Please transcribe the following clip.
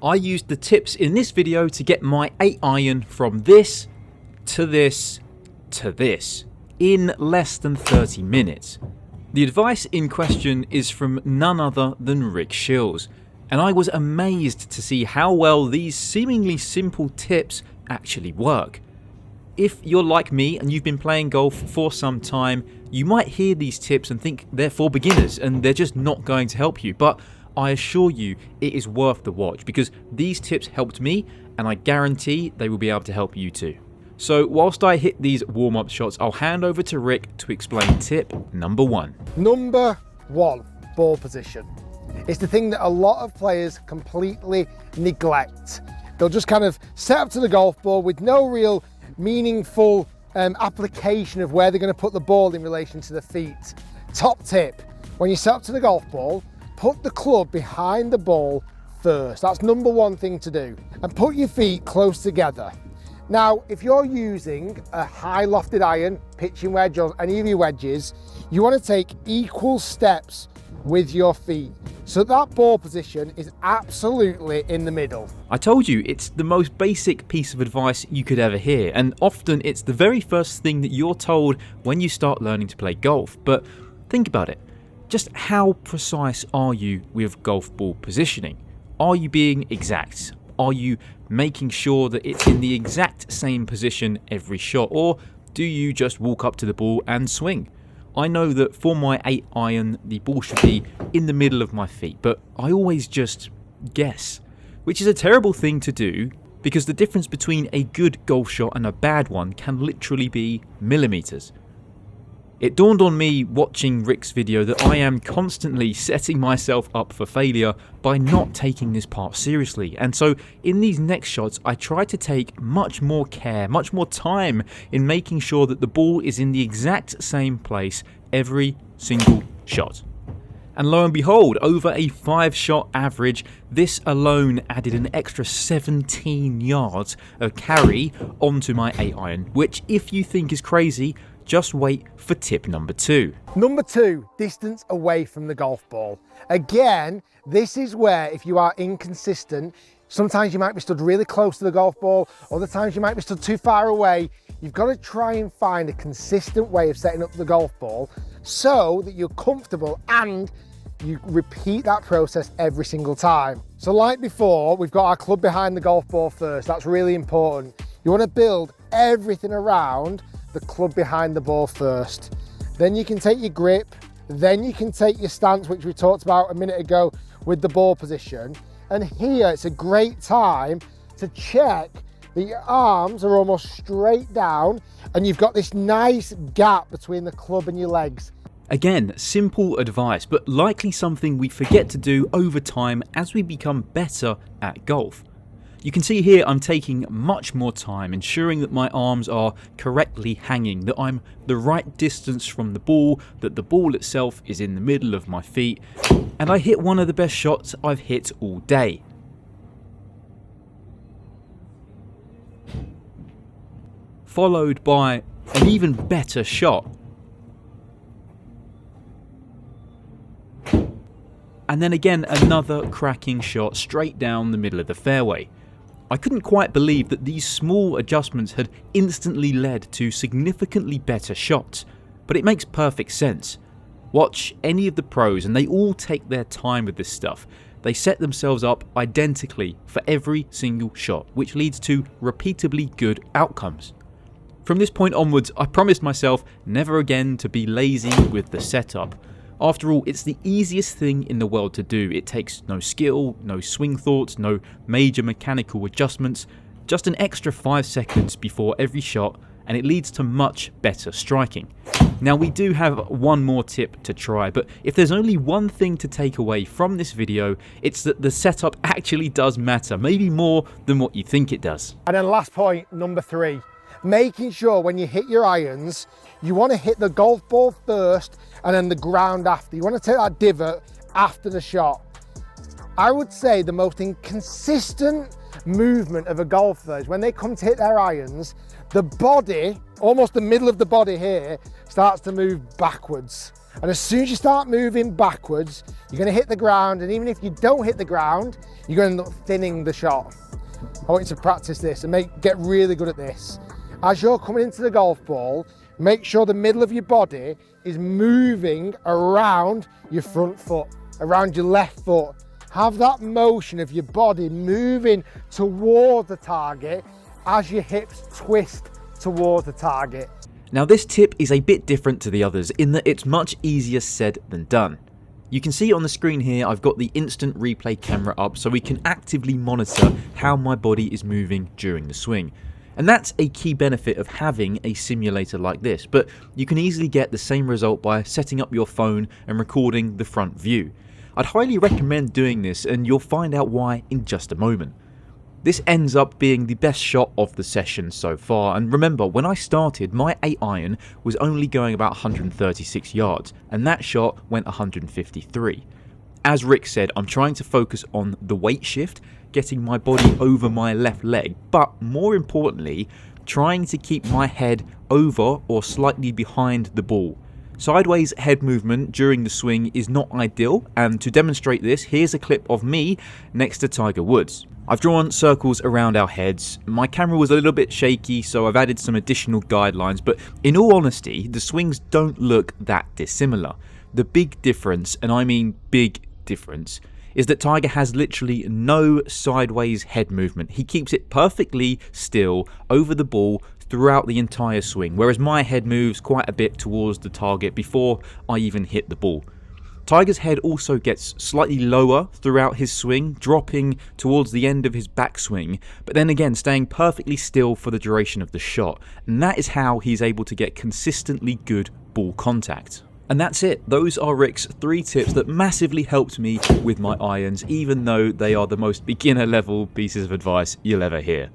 I used the tips in this video to get my 8-iron from this to this to this in less than 30 minutes. The advice in question is from none other than Rick Shiels, and I was amazed to see how well these seemingly simple tips actually work. If you're like me and you've been playing golf for some time, you might hear these tips and think they're for beginners and they're just not going to help you, but I assure you it is worth the watch because these tips helped me and I guarantee they will be able to help you too. So whilst I hit these warm-up shots, I'll hand over to Rick to explain tip number 1. Number 1, ball position. It's the thing that a lot of players completely neglect. They'll just kind of set up to the golf ball with no real meaningful application of where they're going to put the ball in relation to the feet. Top tip, when you set up to the golf ball, put the club behind the ball first. That's number 1 thing to do. And put your feet close together. Now, if you're using a high lofted iron, pitching wedge or any of your wedges, you want to take equal steps with your feet. So that ball position is absolutely in the middle. I told you, it's the most basic piece of advice you could ever hear, and often it's the very first thing that you're told when you start learning to play golf. But think about it. Just how precise are you with golf ball positioning? Are you being exact? Are you making sure that it's in the exact same position every shot, or do you just walk up to the ball and swing? I know that for my 8-iron, the ball should be in the middle of my feet, but I always just guess, which is a terrible thing to do because the difference between a good golf shot and a bad one can literally be millimeters. It dawned on me watching Rick's video that I am constantly setting myself up for failure by not taking this part seriously, and so in these next shots I try to take much more care, much more time in making sure that the ball is in the exact same place every single shot. And lo and behold, over a 5-shot average, this alone added an extra 17 yards of carry onto my 8-iron, which if you think is crazy, just wait for tip number 2. Number 2, distance away from the golf ball. Again, this is where if you are inconsistent, sometimes you might be stood really close to the golf ball, other times you might be stood too far away. You've got to try and find a consistent way of setting up the golf ball so that you're comfortable and you repeat that process every single time. So like before, we've got our club behind the golf ball first. That's really important. You want to build everything around the club behind the ball first. Then you can take your grip, then you can take your stance, which we talked about a minute ago with the ball position. And here it's a great time to check that your arms are almost straight down and you've got this nice gap between the club and your legs. Again, simple advice, but likely something we forget to do over time as we become better at golf. You can see here I'm taking much more time ensuring that my arms are correctly hanging, that I'm the right distance from the ball, that the ball itself is in the middle of my feet, and I hit one of the best shots I've hit all day. Followed by an even better shot. And then again another cracking shot straight down the middle of the fairway. I couldn't quite believe that these small adjustments had instantly led to significantly better shots, but it makes perfect sense. Watch any of the pros and they all take their time with this stuff. They set themselves up identically for every single shot, which leads to repeatably good outcomes. From this point onwards, I promised myself never again to be lazy with the setup. After all, it's the easiest thing in the world to do. It takes no skill, no swing thoughts, no major mechanical adjustments, just an extra 5 seconds before every shot, and it leads to much better striking. Now we do have one more tip to try, but if there's only one thing to take away from this video, it's that the setup actually does matter, maybe more than what you think it does. And then last point, number 3, making sure when you hit your irons, you want to hit the golf ball first and then the ground after. You want to take that divot after the shot. I would say the most inconsistent movement of a golfer is when they come to hit their irons, the body, almost the middle of the body here, starts to move backwards. And as soon as you start moving backwards, you're going to hit the ground, and even if you don't hit the ground, you're going to end up thinning the shot. I want you to practice this and get really good at this. As you're coming into the golf ball, make sure the middle of your body is moving around your front foot, around your left foot. Have that motion of your body moving toward the target as your hips twist toward the target. Now this tip is a bit different to the others in that it's much easier said than done. You can see on the screen here I've got the instant replay camera up so we can actively monitor how my body is moving during the swing. And that's a key benefit of having a simulator like this, but you can easily get the same result by setting up your phone and recording the front view. I'd highly recommend doing this, and you'll find out why in just a moment. This ends up being the best shot of the session so far, and remember, when I started, my 8-iron was only going about 136 yards, and that shot went 153. As Rick said, I'm trying to focus on the weight shift, getting my body over my left leg, but more importantly, trying to keep my head over or slightly behind the ball. Sideways head movement during the swing is not ideal, and to demonstrate this, here's a clip of me next to Tiger Woods. I've drawn circles around our heads. My camera was a little bit shaky, so I've added some additional guidelines, but in all honesty, the swings don't look that dissimilar. The big difference, and I mean big difference, is that Tiger has literally no sideways head movement. He keeps it perfectly still over the ball throughout the entire swing, whereas my head moves quite a bit towards the target before I even hit the ball. Tiger's head also gets slightly lower throughout his swing, dropping towards the end of his backswing, but then again staying perfectly still for the duration of the shot, and that is how he's able to get consistently good ball contact. And that's it. Those are Rick's 3 tips that massively helped me with my irons, even though they are the most beginner level pieces of advice you'll ever hear.